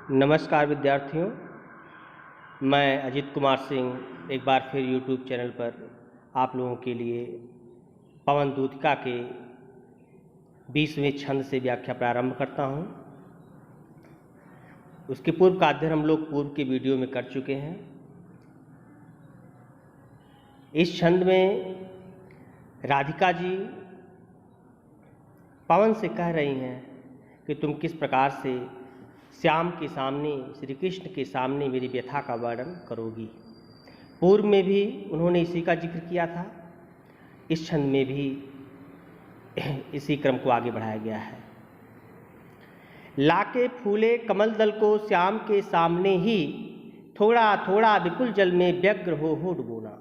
नमस्कार विद्यार्थियों, मैं अजित कुमार सिंह एक बार फिर YouTube चैनल पर आप लोगों के लिए पवन दूतिका के 20वें छंद से व्याख्या प्रारंभ करता हूँ। उसके पूर्व का अध्ययन हम लोग पूर्व के वीडियो में कर चुके हैं। इस छंद में राधिका जी पवन से कह रही हैं कि तुम किस प्रकार से श्याम के सामने, श्री कृष्ण के सामने मेरी व्यथा का वर्णन करोगी। पूर्व में भी उन्होंने इसी का जिक्र किया था, इस छंद में भी इसी क्रम को आगे बढ़ाया गया है। लाके फूले कमल दल को श्याम के सामने ही, थोड़ा थोड़ा विपुल जल में व्यग्र हो डुबोना।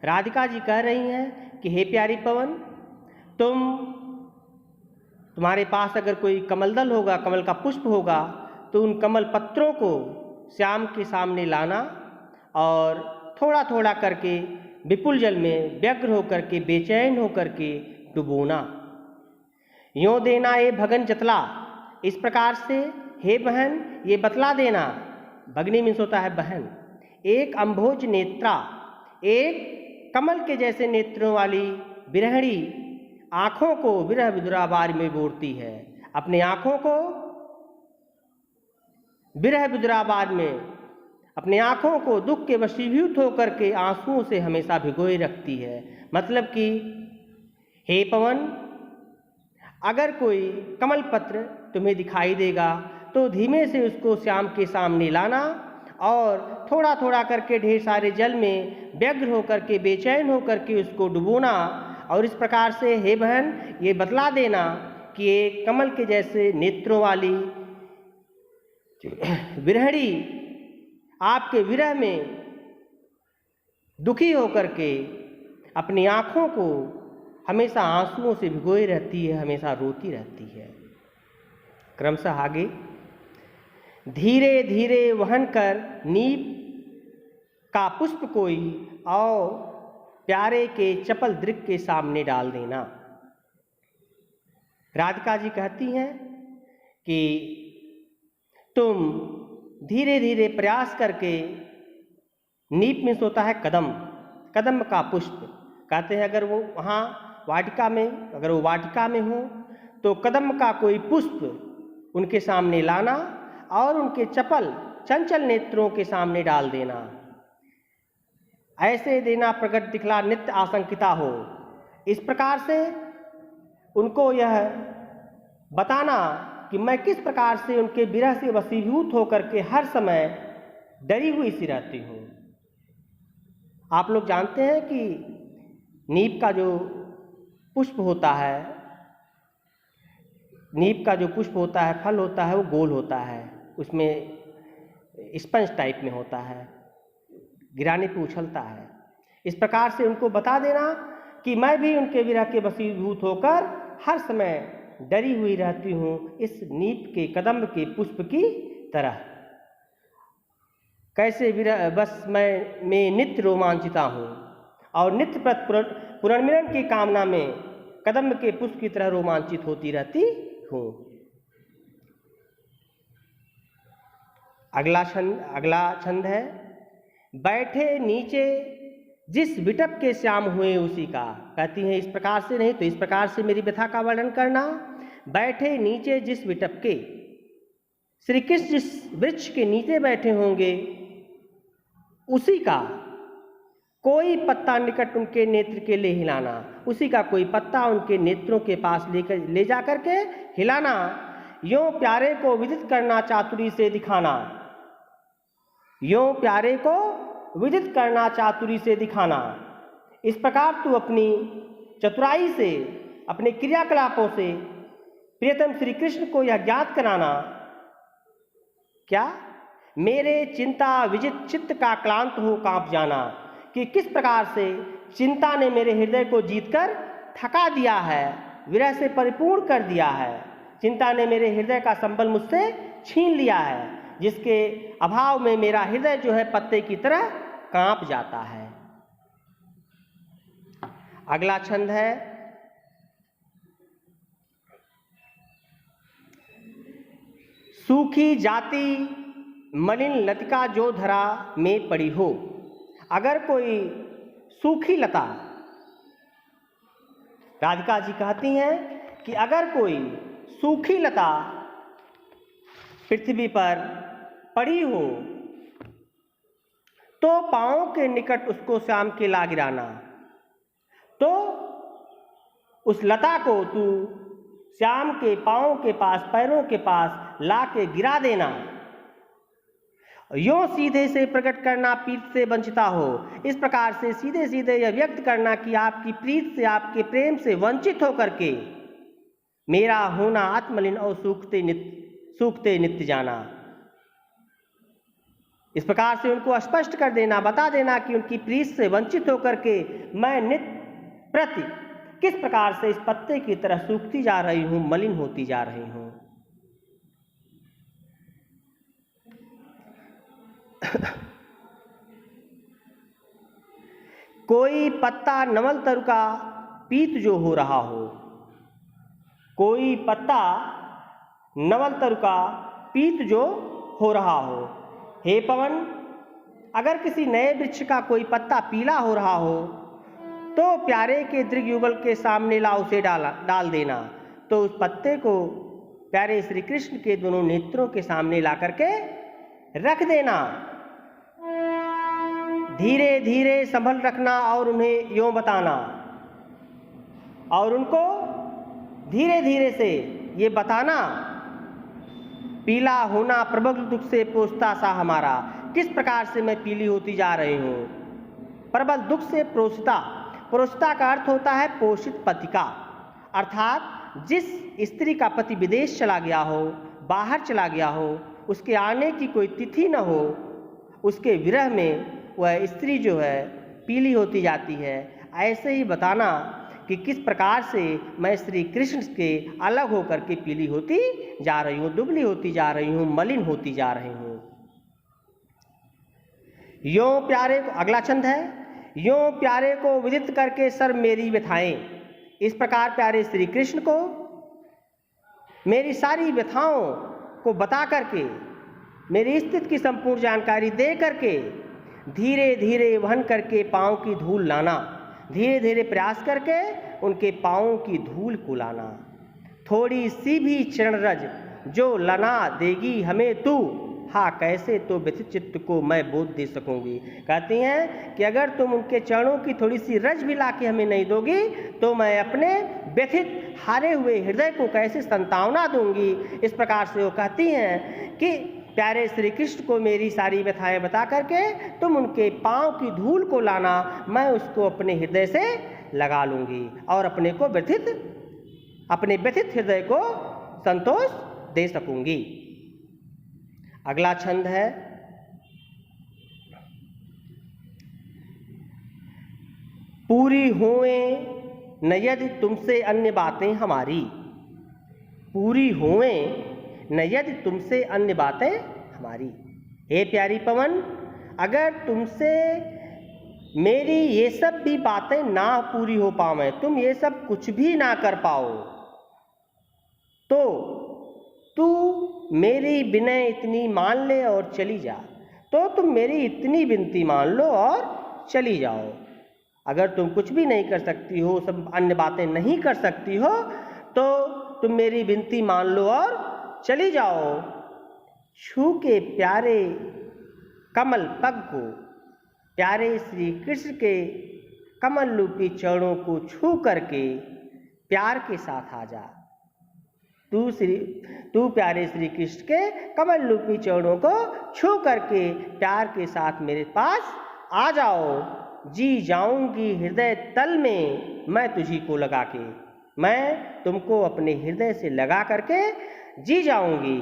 राधिका जी कह रही हैं कि हे प्यारी पवन, तुम्हारे पास अगर कोई कमल दल होगा, कमल का पुष्प होगा, तो उन कमल पत्रों को श्याम के सामने लाना और थोड़ा थोड़ा करके विपुल जल में व्यग्र होकर के, बेचैन होकर के डुबोना। यों देना ये भगन जतला, इस प्रकार से हे बहन ये बतला देना। भगनी मीन्स होता है बहन। एक अम्भोज नेत्रा, एक कमल के जैसे नेत्रों वाली विरहणी आँखों को विरह विदुराबार में बोरती है। अपने आँखों को विरह विदुराबार में, अपने आँखों को दुख के वशीभूत होकर के आंसुओं से हमेशा भिगोए रखती है। मतलब कि हे पवन, अगर कोई कमल पत्र तुम्हें दिखाई देगा तो धीमे से उसको श्याम के सामने लाना और थोड़ा थोड़ा करके ढेर सारे जल में व्यग्र होकर के, बेचैन होकर के उसको डुबोना। और इस प्रकार से हे बहन ये बतला देना कि ये कमल के जैसे नेत्रों वाली विरहणी आपके विरह में दुखी होकर के अपनी आँखों को हमेशा आंसुओं से भिगोई रहती है, हमेशा रोती रहती है। क्रमशः आगे, धीरे धीरे वहन कर नीप का पुष्प कोई और प्यारे के चपल दृक के सामने डाल देना। राधिका जी कहती हैं कि तुम धीरे धीरे प्रयास करके, नीप में होता है कदम, कदम का पुष्प कहते हैं। अगर वो वहाँ वाटिका में, अगर वो वाटिका में हो तो कदम का कोई पुष्प उनके सामने लाना और उनके चपल चंचल नेत्रों के सामने डाल देना। ऐसे देना प्रगट दिखला नित्य आशंकिता हो। इस प्रकार से उनको यह बताना कि मैं किस प्रकार से उनके विरह से वशीभूत होकर के हर समय डरी हुई सी रहती हूँ। आप लोग जानते हैं कि नीप का जो पुष्प होता है, नीप का जो पुष्प होता है, फल होता है, वो गोल होता है, उसमें स्पंज टाइप में होता है, गिराने पे उछलता है। इस प्रकार से उनको बता देना कि मैं भी उनके विरह के वशीभूत होकर हर समय डरी हुई रहती हूँ, इस नीप के कदम्ब के पुष्प की तरह। कैसे विरह बस मैं नित्य रोमांचिता हूँ और नित्य पुनर्मिलन की कामना में कदम्ब के पुष्प की तरह रोमांचित होती रहती हूँ। अगला छंद है, बैठे नीचे जिस विटप के श्याम हुए उसी का। कहती हैं इस प्रकार से नहीं तो इस प्रकार से मेरी व्यथा का वर्णन करना। बैठे नीचे जिस विटप के, श्री कृष्ण जिस वृक्ष के नीचे बैठे होंगे उसी का कोई पत्ता निकट उनके नेत्र के ले हिलाना। उसी का कोई पत्ता उनके नेत्रों के पास ले जा करके हिलाना। यों प्यारे को विदित करना चातुरी से दिखाना, यों प्यारे को विदित करना चातुरी से दिखाना। इस प्रकार तू अपनी चतुराई से, अपने क्रियाकलापों से प्रियतम श्री कृष्ण को यह ज्ञात कराना, क्या मेरे चिंता विजित चित्त का क्लांत हो कांप जाना, कि किस प्रकार से चिंता ने मेरे हृदय को जीतकर थका दिया है, विरह से परिपूर्ण कर दिया है। चिंता ने मेरे हृदय का संबल मुझसे छीन लिया है, जिसके अभाव में मेरा हृदय जो है पत्ते की तरह कांप जाता है। अगला छंद है, सूखी जाति मलिन लतिका जो धरा में पड़ी हो। अगर कोई सूखी लता, राधिका जी कहती हैं कि अगर कोई सूखी लता पृथ्वी पर पड़ी हो तो पांवों के निकट उसको श्याम के ला गिराना। तो उस लता को तू श्याम के पांवों के पास, पैरों के पास ला के गिरा देना। यों सीधे से प्रकट करना प्रीत से वंचिता हो। इस प्रकार से सीधे सीधे यह व्यक्त करना कि आपकी प्रीत से, आपके प्रेम से वंचित होकर के मेरा होना आत्मलीन और सूखते नित्य जाना। इस प्रकार से उनको स्पष्ट कर देना, बता देना कि उनकी प्रीत से वंचित होकर के मैं नित्य प्रति किस प्रकार से इस पत्ते की तरह सूखती जा रही हूं, मलिन होती जा रही हूं। कोई पत्ता नवल तरु का पीत जो हो रहा हो, कोई पत्ता नवल तरु का पीत जो हो रहा हो। हे पवन, अगर किसी नए वृक्ष का कोई पत्ता पीला हो रहा हो तो प्यारे के दृग युगल के सामने ला उसे डाल देना। तो उस पत्ते को प्यारे श्री कृष्ण के दोनों नेत्रों के सामने ला करके रख देना। धीरे धीरे संभल रखना और उन्हें यों बताना, और उनको धीरे धीरे से ये बताना, पीला होना प्रबल दुख से पोषता सा हमारा। किस प्रकार से मैं पीली होती जा रही हूँ। प्रबल दुख से प्रोषिता, प्रोषिता का अर्थ होता है पोषित पति का, अर्थात जिस स्त्री का पति विदेश चला गया हो, बाहर चला गया हो, उसके आने की कोई तिथि न हो, उसके विरह में वह स्त्री जो है पीली होती जाती है। ऐसे ही बताना कि किस प्रकार से मैं श्री कृष्ण के अलग होकर के पीली होती जा रही हूँ, दुबली होती जा रही हूँ, मलिन होती जा रही हूँ। यों प्यारे को, अगला छंद है, यों प्यारे को विदित करके सर मेरी व्यथाएं। इस प्रकार प्यारे श्री कृष्ण को मेरी सारी व्यथाओं को बता करके, मेरी स्थिति की संपूर्ण जानकारी दे करके धीरे धीरे वहन करके पाँव की धूल लाना। धीरे धीरे प्रयास करके उनके पाँवों की धूल को लाना। थोड़ी सी भी चरण रज जो लना देगी हमें तू, हाँ कैसे तो व्यथित चित्त को मैं बोध दे सकूंगी। कहती हैं कि अगर तुम उनके चरणों की थोड़ी सी रज भी ला के हमें नहीं दोगी तो मैं अपने व्यथित हारे हुए हृदय को कैसे संतावना दूंगी। इस प्रकार से वो कहती हैं कि प्यारे श्री कृष्ण को मेरी सारी व्यथाएं बता करके तुम उनके पाँव की धूल को लाना, मैं उसको अपने हृदय से लगा लूंगी और अपने व्यथित हृदय को संतोष दे सकूंगी। अगला छंद है, पूरी होएं न यदि तुमसे अन्य बातें हमारी। पूरी होएं न यदि तुमसे अन्य बातें हमारी। हे प्यारी पवन, अगर तुमसे मेरी ये सब भी बातें ना पूरी हो पावे, तुम ये सब कुछ भी ना कर पाओ, तो तू मेरी विनय इतनी मान ले और चली जा। तो तुम मेरी इतनी विनती मान लो और चली जाओ। अगर तुम कुछ भी नहीं कर सकती हो, सब अन्य बातें नहीं कर सकती हो, तो तुम मेरी विनती मान लो और चली जाओ। छू के प्यारे कमल पग को, प्यारे श्री कृष्ण के कमल रूपी चरणों को छू करके प्यार के साथ आ जा। तू प्यारे श्री कृष्ण के कमल रूपी चरणों को छू करके प्यार के साथ मेरे पास आ जाओ। जी जाऊंगी हृदय तल में मैं तुझी को लगा के, मैं तुमको अपने हृदय से लगा करके जी जाऊंगी।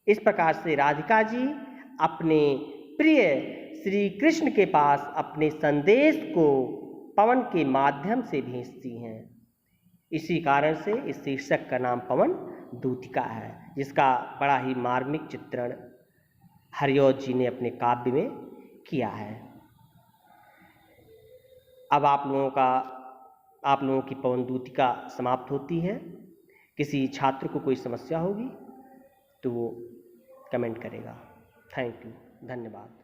इस प्रकार से राधिका जी अपने प्रिय श्री कृष्ण के पास अपने संदेश को पवन के माध्यम से भेजती हैं। इसी कारण से इस शीर्षक का नाम पवन दूतिका है, जिसका बड़ा ही मार्मिक चित्रण हरिऔध जी ने अपने काव्य में किया है। अब आप लोगों की पवन दूतिका समाप्त होती है। किसी छात्र को कोई समस्या होगी तो वो कमेंट करेगा। थैंक यू, धन्यवाद।